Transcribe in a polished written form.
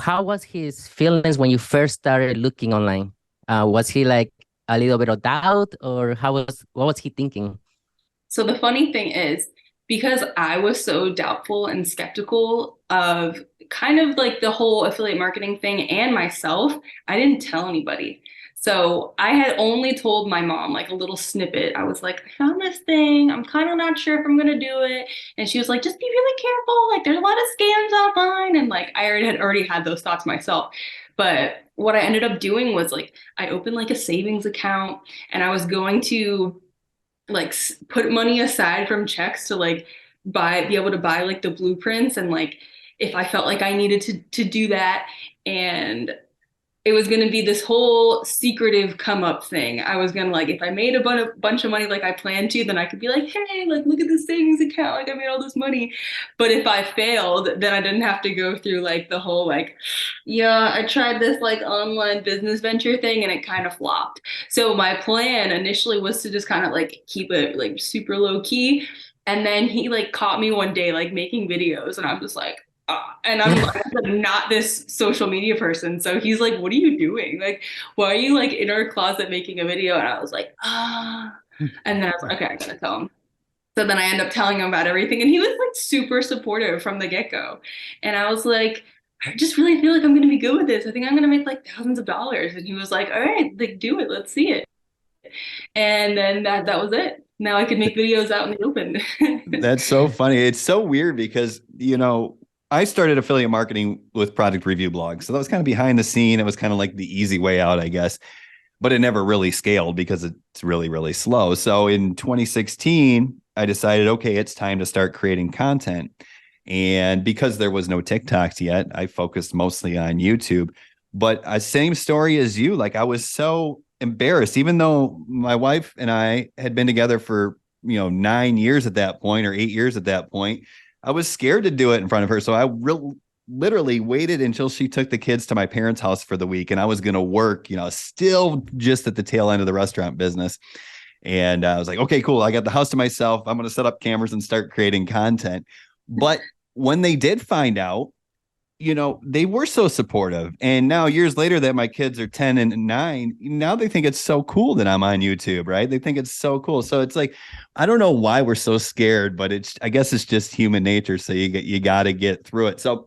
how was his feelings when you first started looking online? Was he like a little bit of doubt, or what was he thinking? So the funny thing is, because I was so doubtful and skeptical of kind of like the whole affiliate marketing thing and myself, I didn't tell anybody. So I had only told my mom like a little snippet. I was like, I found this thing. I'm kind of not sure if I'm gonna do it. And she was like, just be really careful. Like there's a lot of scams online. And like I already had those thoughts myself. But what I ended up doing was like I opened like a savings account and I was going to like put money aside from checks to like be able to buy like the blueprints and like if I felt like I needed to do that. And it was going to be this whole secretive come up thing. I was going to like, if I made a bunch of money like I planned to, then I could be like, hey, like, look at this savings account. Like, I made all this money. But if I failed, then I didn't have to go through like the whole, like, yeah, I tried this like online business venture thing and it kind of flopped. So my plan initially was to just kind of like keep it like super low key. And then he like caught me one day like making videos and I'm just like, and I'm like not this social media person. So he's like, what are you doing? Like, why are you like in our closet making a video? And I was like, ah. And then I was like, okay, I gotta tell him. So then I end up telling him about everything. And he was like super supportive from the get-go. And I was like, I just really feel like I'm gonna be good with this. I think I'm gonna make like thousands of dollars. And he was like, all right, like do it, let's see it. And then that was it. Now I could make videos out in the open. That's so funny. It's so weird because, I started affiliate marketing with product review blogs. So that was kind of behind the scene. It was kind of like the easy way out, I guess, but it never really scaled because it's really, really slow. So in 2016, I decided, okay, it's time to start creating content. And because there was no TikToks yet, I focused mostly on YouTube. But same story as you. Like I was so embarrassed, even though my wife and I had been together for 9 years at that point or 8 years at that point. I was scared to do it in front of her. So I literally waited until she took the kids to my parents' house for the week. And I was going to work, still just at the tail end of the restaurant business. And I was like, okay, cool. I got the house to myself. I'm going to set up cameras and start creating content. But when they did find out, they were so supportive. And now, years later, that my kids are 10 and 9, now they think it's so cool that I'm on YouTube, right? They think it's so cool. So it's like, I don't know why we're so scared, but I guess it's just human nature. So you got to get through it. So